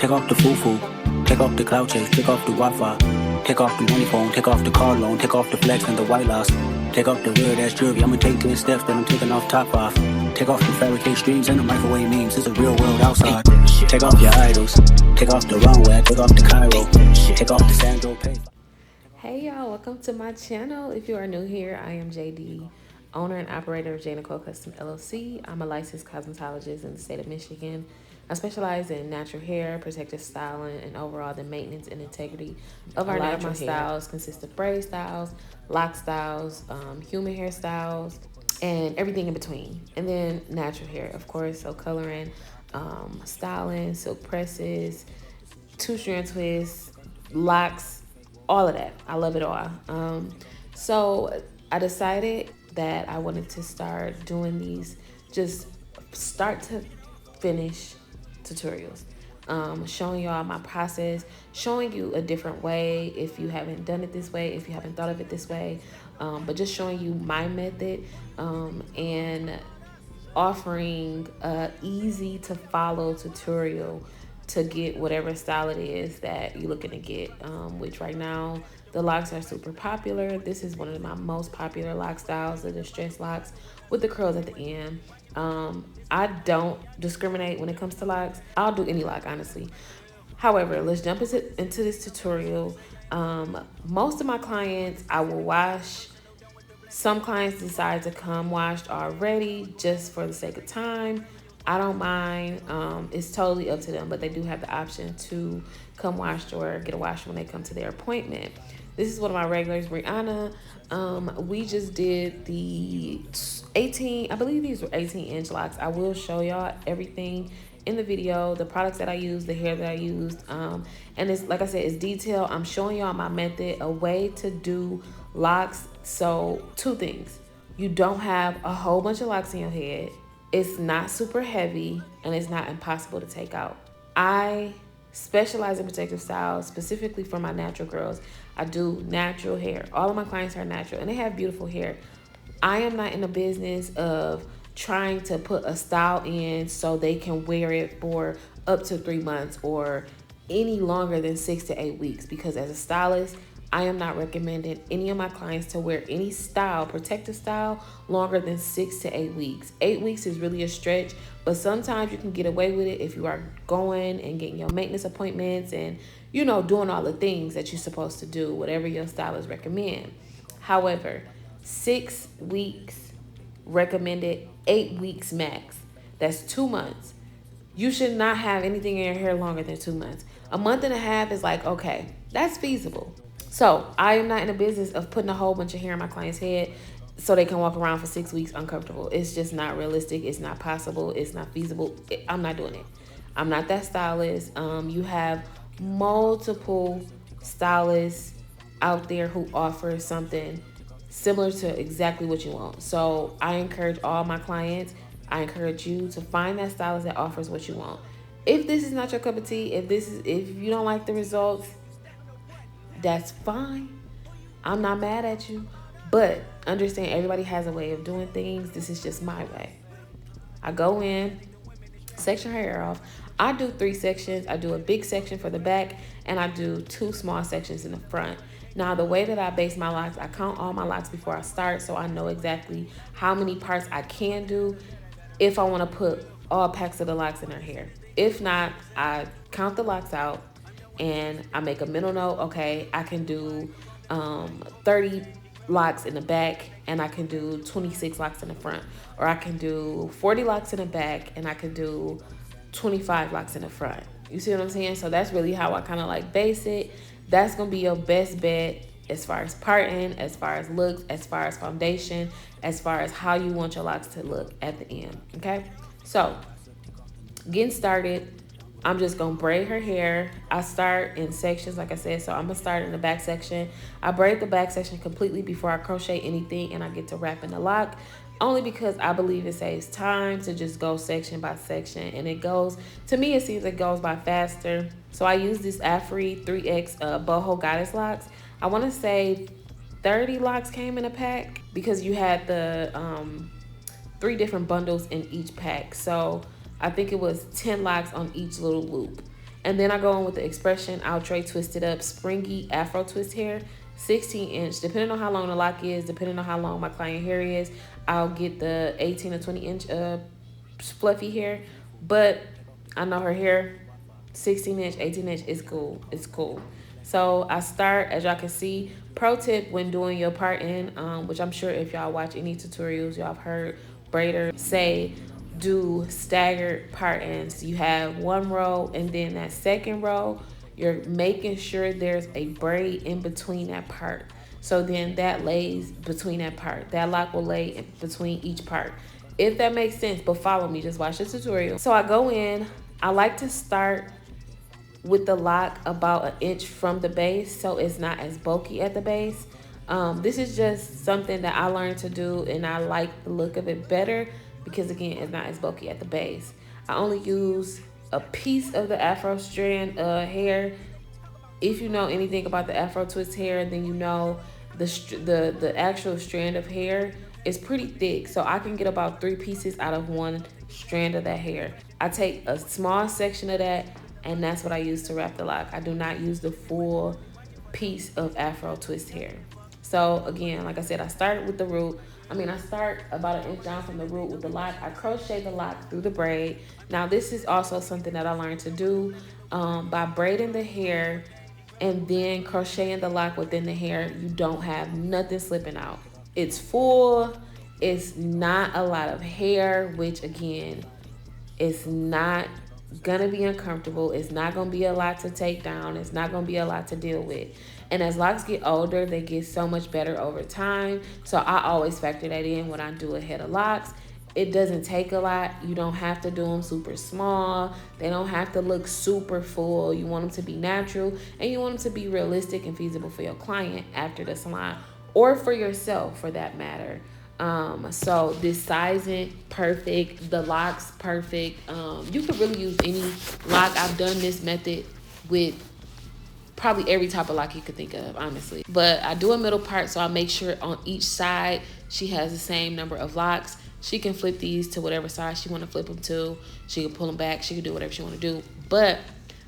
Take off the foo-foo. Take off the cloud chase. Take off the Wi-Fi. Take off the money phone. Take off the car loan. Take off the flex and the white loss. Take off the weird ass jewelry. I'ma take 10 steps, then I'm taking off top off. Take off the fabricate streams and the microwave memes. It's a real world outside. Take off your idols. Take off the runway. Take off the Cairo. Take off the Sandro Pay. Hey y'all, welcome to my channel. If you are new here, I am JD, owner and operator of Nicole Custom LLC. I'm a licensed cosmetologist in the state of Michigan. I specialize in natural hair, protective styling, and overall the maintenance and integrity of our natural hair. Styles consist of braid styles, lock styles, human hair styles, and everything in between. And then natural hair, of course, so coloring, styling, silk presses, two-strand twists, locks, all of that. I love it all. So I decided that I wanted to start doing these just start to finish tutorials, showing y'all my process, showing you a different way if you haven't done it this way, if you haven't thought of it this way, but just showing you my method, and offering a easy to follow tutorial to get whatever style it is that you're looking to get, which right now the locks are super popular. This is one of my most popular lock styles, the distress locks with the curls at the end. I don't discriminate when it comes to locks. I'll do any lock, honestly. However, let's jump into this tutorial. Most of my clients I will wash. Some clients decide to come washed already just for the sake of time. I don't mind. It's totally up to them, but they do have the option to come washed or get a wash when they come to their appointment. This is one of my regulars, Brianna. We just did the 18, I believe these were 18-inch locks. I will show y'all everything in the video, the products that I used, the hair that I used. And it's, like I said, it's detailed. I'm showing y'all my method, a way to do locks. So 2 things. You don't have a whole bunch of locks in your head. It's not super heavy, and it's not impossible to take out. I specialize in protective styles specifically for my natural girls. I do natural hair. All of my clients are natural, and they have beautiful hair. I am not in the business of trying to put a style in so they can wear it for up to 3 months or any longer than 6 to 8 weeks, because as a stylist, I am not recommending any of my clients to wear any style, protective style, longer than 6 to 8 weeks. 8 weeks is really a stretch, but sometimes you can get away with it if you are going and getting your maintenance appointments and, you know, doing all the things that you're supposed to do, whatever your stylist recommend. However, 6 weeks recommended, 8 weeks max. That's 2 months. You should not have anything in your hair longer than 2 months. A month and a half is like, okay, that's feasible. So I am not in the business of putting a whole bunch of hair in my client's head so they can walk around for 6 weeks uncomfortable. It's just not realistic. It's not possible. It's not feasible. I'm not doing it. I'm not that stylist. You have multiple stylists out there who offer something similar to exactly what you want. So I encourage all my clients, I encourage you to find that stylist that offers what you want. If this is not your cup of tea, if you don't like the results, that's fine. I'm not mad at you, but understand everybody has a way of doing things. This is just my way. I go in, section her hair off. I do 3 sections. I do a big section for the back, and I do 2 small sections in the front. Now, the way that I base my locks, I count all my locks before I start, so I know exactly how many parts I can do if I want to put all packs of the locks in her hair. If not, I count the locks out, and I make a mental note. Okay, I can do 30 locks in the back, and I can do 26 locks in the front, or I can do 40 locks in the back, and I can do 25 locks in the front. You see what I'm saying? So that's really how I kind of like base it. That's gonna be your best bet as far as parting, as far as looks, as far as foundation, as far as how you want your locks to look at the end. Okay, so getting started, I'm just gonna braid her hair. I start in sections, like I said, so I'm gonna start in the back section. I braid the back section completely before I crochet anything, and I get to wrap in the lock, only because I believe it saves time to just go section by section, and it goes, to me, it seems it goes by faster. So I use this Afri 3X Boho Goddess locks. I wanna say 30 locks came in a pack because you had the 3 different bundles in each pack. So I think it was 10 locks on each little loop. And then I go in with the Expression Outre Twisted Up Springy Afro Twist Hair, 16 inch. Depending on how long the lock is, depending on how long my client hair is, I'll get the 18 or 20 inch fluffy hair. But I know her hair, 16 inch, 18 inch is cool. It's cool. So I start, as y'all can see, pro tip when doing your parting, which I'm sure if y'all watch any tutorials, y'all have heard braiders say, do staggered partings. You have one row, and then that second row, you're making sure there's a braid in between that part. So then that lays between that part. That lock will lay in between each part. If that makes sense, but follow me, just watch the tutorial. So I go in, I like to start with the lock about an inch from the base so it's not as bulky at the base. This is just something that I learned to do, and I like the look of it better because, again, it's not as bulky at the base. I only use a piece of the Afro strand hair. If you know anything about the Afro twist hair, then you know the actual strand of hair is pretty thick, so I can get about 3 pieces out of one strand of that hair. I take a small section of that, and that's what I use to wrap the lock. I do not use the full piece of Afro twist hair. So again, like I said, I started with the root. I start about an inch down from the root with the lock. I crochet the lock through the braid. Now this is also something that I learned to do by braiding the hair and then crocheting the lock within the hair. You don't have nothing slipping out. It's full. It's not a lot of hair, which again, it's not gonna be uncomfortable. It's not gonna be a lot to take down. It's not gonna be a lot to deal with. And as locks get older, they get so much better over time. So I always factor that in when I do a head of locks. It doesn't take a lot. You don't have to do them super small. They don't have to look super full. You want them to be natural, and you want them to be realistic and feasible for your client after the salon, or for yourself for that matter. So this sizing, perfect. The locks, perfect. You could really use any lock. I've done this method with probably every type of lock you could think of, honestly. But I do a middle part, so I make sure on each side she has the same number of locks. She can flip these to whatever side she want to flip them to. She can pull them back. She can do whatever she want to do. But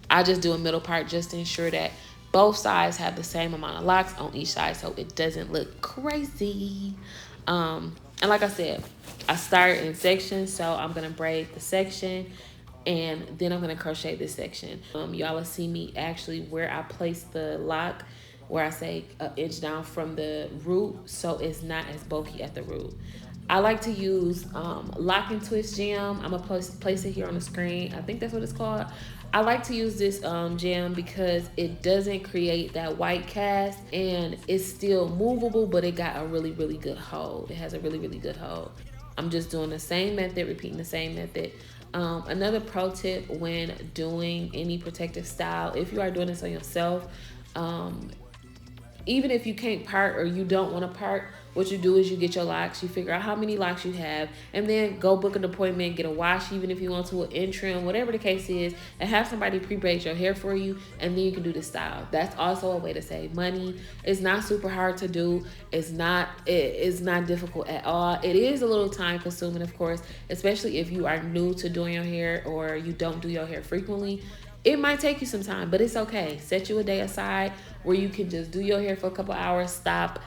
I just do a middle part just to ensure that both sides have the same amount of locks on each side so it doesn't look crazy. And like I said, I start in sections, so I'm going to braid the section, and then I'm going to crochet this section. Y'all will see me actually where I place the lock, where I say an inch down from the root, so it's not as bulky at the root. I like to use Lock and Twist Gem. I'm going to place it here on the screen. I think that's what it's called. I like to use this gem because it doesn't create that white cast, and it's still movable, but it got a really, really good hold. It has a really, really good hold. I'm just doing the same method, repeating the same method. Another pro tip when doing any protective style, if you are doing this on yourself, even if you can't part or you don't want to part, what you do is you get your locks, you figure out how many locks you have, and then go book an appointment, get a wash, even if you want to, an interim, whatever the case is, and have somebody pre-braid your hair for you, and then you can do the style. That's also a way to save money. It's not super hard to do. It's not difficult at all. It is a little time consuming, of course, especially if you are new to doing your hair or you don't do your hair frequently. It might take you some time, but it's okay. Set you a day aside where you can just do your hair for a couple hours, stop,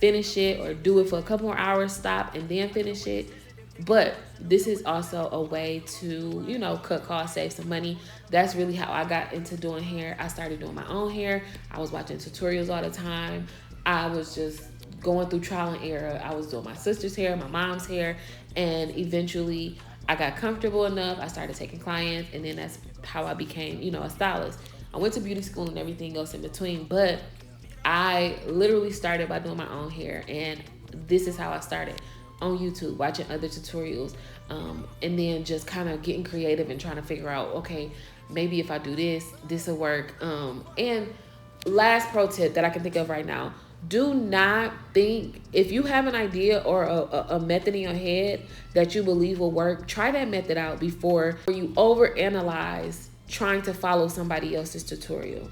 finish it, or do it for a couple more hours, stop, and then finish it. But this is also a way to, you know, cut costs, save some money. That's really how I got into doing hair. I started doing my own hair. I was watching tutorials all the time. I was just going through trial and error. I was doing my sister's hair, my mom's hair, and eventually I got comfortable enough. I started taking clients, and then that's how I became, you know, a stylist. I went to beauty school and everything else in between, but I literally started by doing my own hair, and this is how I started, on YouTube, watching other tutorials, and then just kind of getting creative and trying to figure out, okay, maybe if I do this, this will work. And last pro tip that I can think of right now, do not think, if you have an idea or a method in your head that you believe will work, try that method out before you overanalyze trying to follow somebody else's tutorial.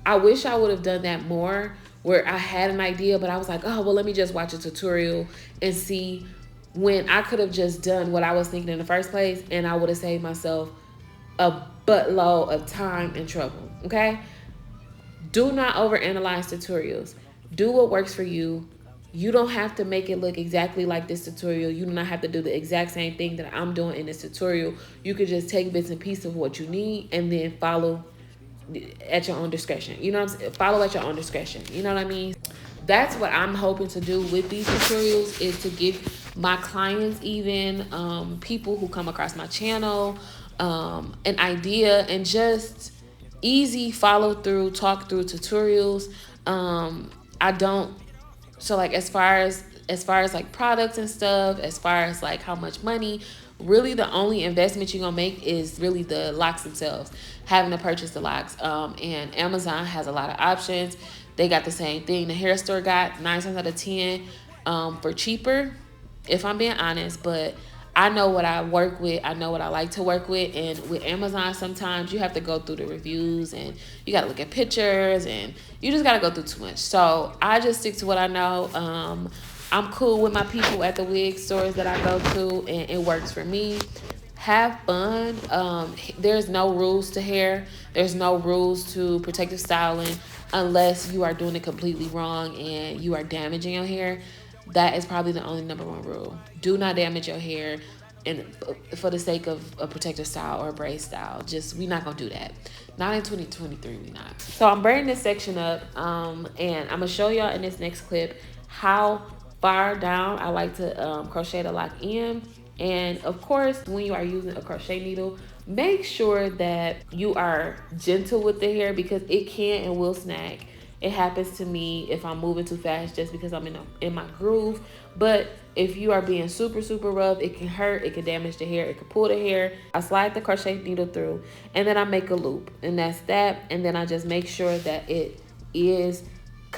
I wish I would have done that more, where I had an idea, but I was like, oh, well, let me just watch a tutorial and see, when I could have just done what I was thinking in the first place, and I would have saved myself a buttload of time and trouble. Okay, do not overanalyze tutorials. Do what works for you. You don't have to make it look exactly like this tutorial. You do not have to do the exact same thing that I'm doing in this tutorial. You could just take bits and pieces of what you need and then follow at your own discretion. You know what I'm saying? Follow at your own discretion. You know what I mean? That's what I'm hoping to do with these tutorials, is to give my clients, even people who come across my channel, an idea, and just easy follow through, talk through tutorials. I don't, so like as far as like products and stuff, as far as like how much money, really the only investment you're gonna make is really the locks themselves, having to purchase the locks. And Amazon has a lot of options. They got the same thing the hair store got 9 times out of 10 for cheaper, if I'm being honest. But I know what I work with. I know what I like to work with. And with Amazon, sometimes you have to go through the reviews and you got to look at pictures and you just got to go through too much. So I just stick to what I know. I'm cool with my people at the wig stores that I go to, and it works for me. Have fun. There's no rules to hair. There's no rules to protective styling unless you are doing it completely wrong and you are damaging your hair. That is probably the only #1 rule. Do not damage your hair and for the sake of a protective style or a braid style. Just, we not gonna do that. Not in 2023, we not. So I'm braiding this section up, and I'm gonna show y'all in this next clip how far down I like to crochet the lock in. And of course, when you are using a crochet needle, make sure that you are gentle with the hair, because it can and will snag. It happens to me if I'm moving too fast just because I'm in my groove. But if you are being super, super rough, it can hurt, it can damage the hair, it can pull the hair. I slide the crochet needle through and then I make a loop, and that's that. And then I just make sure that it is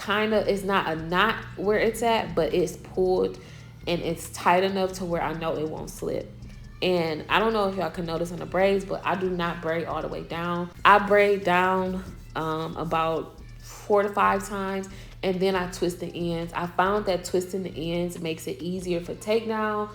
it's not a knot where it's at, but it's pulled and it's tight enough to where I know it won't slip. And I don't know if y'all can notice on the braids, but I do not braid all the way down. I braid down about 4 to 5 times, and then I twist the ends. I found that twisting the ends makes it easier for takedown.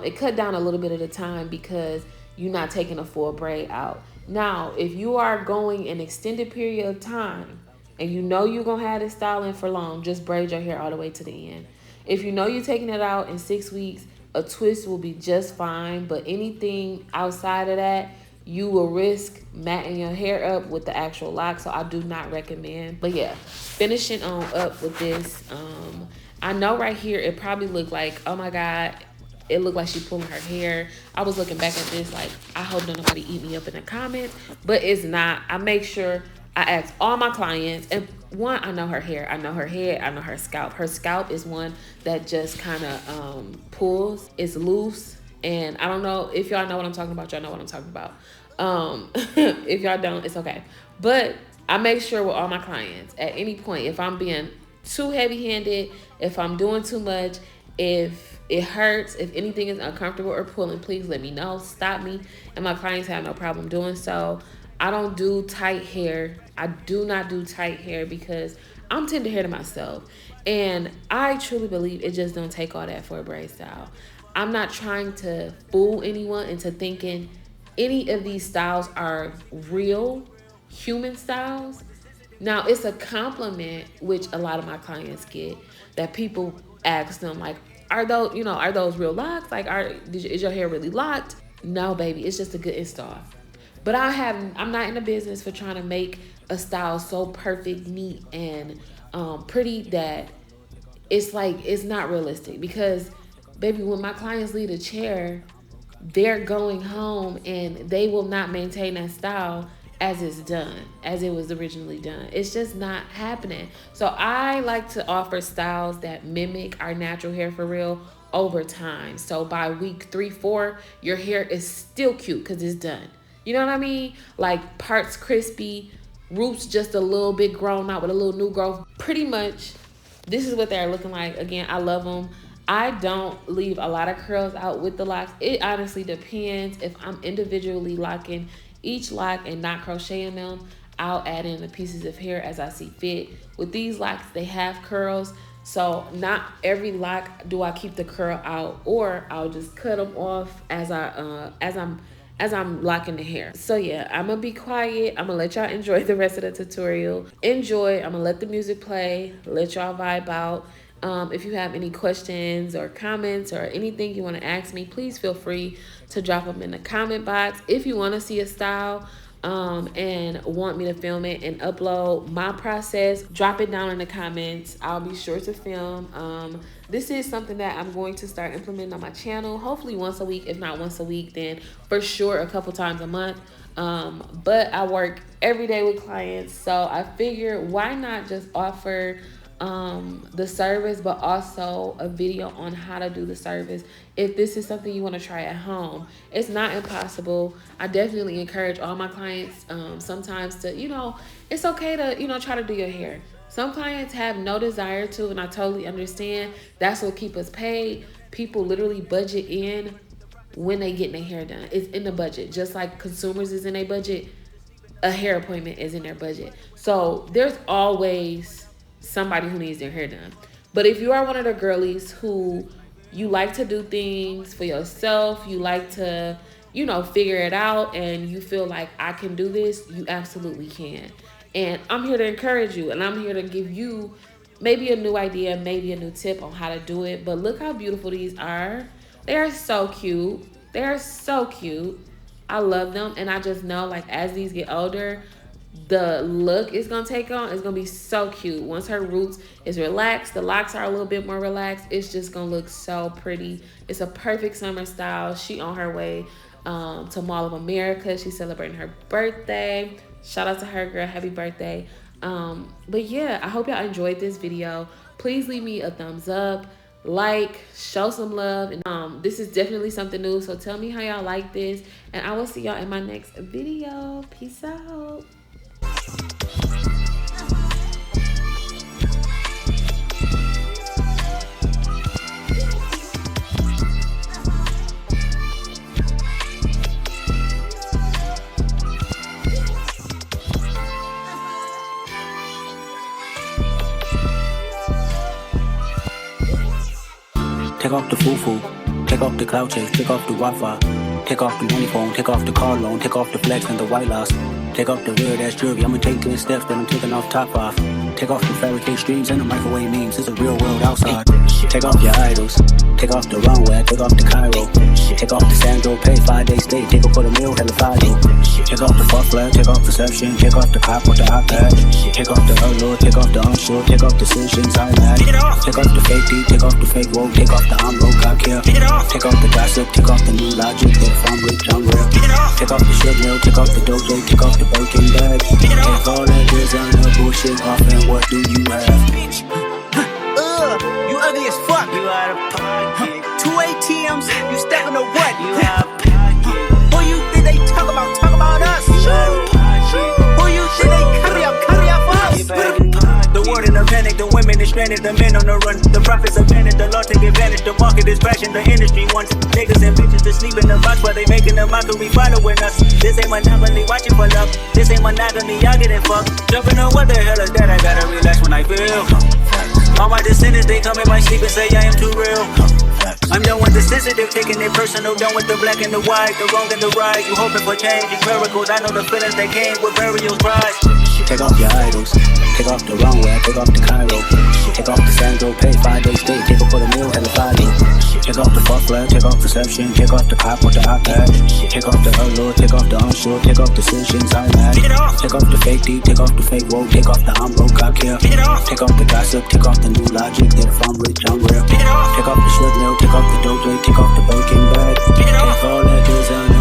It cut down a little bit at a time because you're not taking a full braid out. Now, if you are going an extended period of time and you know you're gonna have this style in for long, just braid your hair all the way to the end. If you know you're taking it out in 6 weeks, a twist will be just fine. But anything outside of that, you will risk matting your hair up with the actual lock, so I do not recommend. But yeah, finishing on up with this. I know right here it probably looked like, oh my god, it looked like she pulling her hair. I was looking back at this like, I hope don't nobody eat me up in the comments, but it's not. I make sure I ask all my clients, and one, I know her hair, I know her head, I know her scalp. Her scalp is one that just kind of pulls. It's loose. And I don't know if y'all know what I'm talking about. Y'all know what I'm talking about. If y'all don't, it's okay. But I make sure with all my clients, at any point, if I'm being too heavy-handed, if I'm doing too much, if it hurts, if anything is uncomfortable or pulling, please let me know. Stop me. And my clients have no problem doing so. I don't do tight hair. I do not do tight hair because I'm tender hair to myself. And I truly believe it just don't take all that for a braid style. I'm not trying to fool anyone into thinking any of these styles are real human styles. Now, it's a compliment, which a lot of my clients get, that people ask them like, are those real locks? Like, is your hair really locked? No, baby, it's just a good install. But I'm not in the business for trying to make a style so perfect, neat, and pretty that it's not realistic. Because baby, when my clients leave a chair, they're going home and they will not maintain that style as it's done, as it was originally done. It's just not happening. So I like to offer styles that mimic our natural hair for real over time. So by week 3, 4, your hair is still cute because it's done. You know what I mean? Like parts crispy, roots just a little bit grown out with a little new growth. Pretty much, this is what they're looking like. Again, I love them. I don't leave a lot of curls out with the locks. It honestly depends. If I'm individually locking each lock and not crocheting them, I'll add in the pieces of hair as I see fit. With these locks, they have curls, so not every lock do I keep the curl out, or I'll just cut them off as as I'm locking the hair. So yeah, I'm gonna be quiet. I'm gonna let y'all enjoy the rest of the tutorial. Enjoy. I'm gonna let the music play, let y'all vibe out. If you have any questions or comments or anything you want to ask me, please feel free to drop them in the comment box. If you want to see a style and want me to film it and upload my process, drop it down in the comments. I'll be sure to film. This is something that I'm going to start implementing on my channel, hopefully once a week. If not once a week, then for sure a couple times a month. But I work every day with clients, so I figured why not just offer the service, but also a video on how to do the service if this is something you want to try at home. It's not impossible. I definitely encourage all my clients sometimes to, you know, it's okay to, you know, try to do your hair. Some clients have no desire to, and I totally understand. That's what keep us paid. People literally budget in when they get their hair done. It's in the budget, just like consumers is in a budget. A hair appointment is in their budget. So there's always somebody who needs their hair done. But if you are one of the girlies who you like to do things for yourself, you like to, you know, figure it out, and you feel like I can do this, you absolutely can. And I'm here to encourage you, and I'm here to give you maybe a new idea, maybe a new tip on how to do it. But look how beautiful these are. They are so cute. They are so cute. I love them, and I just know, like, as these get older, the look is gonna take on, it's gonna be so cute. Once her roots is relaxed, the locks are a little bit more relaxed, it's just gonna look so pretty. It's a perfect summer style. She on her way to Mall of America. She's celebrating her birthday. Shout out to her, girl. Happy birthday. But yeah, I hope y'all enjoyed this video. Please leave me a thumbs up, like, show some love, and this is definitely something new, so tell me how y'all like this, and I will see y'all in my next video. Peace out. Take off the foo-foo, take off the cloud chase, take off the Wi-Fi, take off the money phone, take off the car loan, take off the flex and the white loss, take off the weird ass jewelry. I'ma take 10 steps, then I'm taking off top off. Take off the fairy tale streams and the microwave memes. It's a real world outside. Take off your idols, take off the runway, take off the Cairo, take off the Sandro, pay 5-day stay, take off for the meal, hella Fido. Take off the fuck flag, take off perception, take off the cop with the iPad, take off the allure, take off the unsure, take off decisions I had. Take off the fake D, take off the fake woke, take off the I'm broke, I care. Take off the gossip, take off the new logic, that if I'm rich, I'm real. Take off the shit mill, take off the dojo, take off the Birkin bag. Take all that designer bullshit off, and what do you have? You ugly as fuck. You out of pocket. 2 ATMs, you stacking the what? You out of pocket. Who you think they talk about? Talk about us. You out of pocket. Who you think they carry up for us? The world in a panic, the women is stranded, the men on the run. The profits are vanished, the law take advantage. The market is crashing, the industry wants niggas and bitches to sleep in the box while they making a mockery following us. This ain't monopoly, watching for love. This ain't monogamy, y'all getting fucked. Jumping on what the hell is that? I gotta relax when I feel. All my descendants, they come in my sleep and say I am too real. I'm done with the sensitive, taking it personal. Done with the black and the white, the wrong and the right. You hoping for change, miracles. I know the feelings that came with burial cries. Take off your idols, take off the runway, take off the Cairo, take off the Sandro, pay 5-day stay, take off for the meal, hella Fido. Take off the fuck flag, take off perception, take off the cop with the iPad, take off the allure, take off the unsure, take off decisions I had. Take off the fake D, take off the fake woke, take off the I'm broke, I care. Take off the gossip, take off the new logic, that if I'm rich, I'm real. Take off the shit mill, take off the dojo, take off the Birkin bag. Take all that design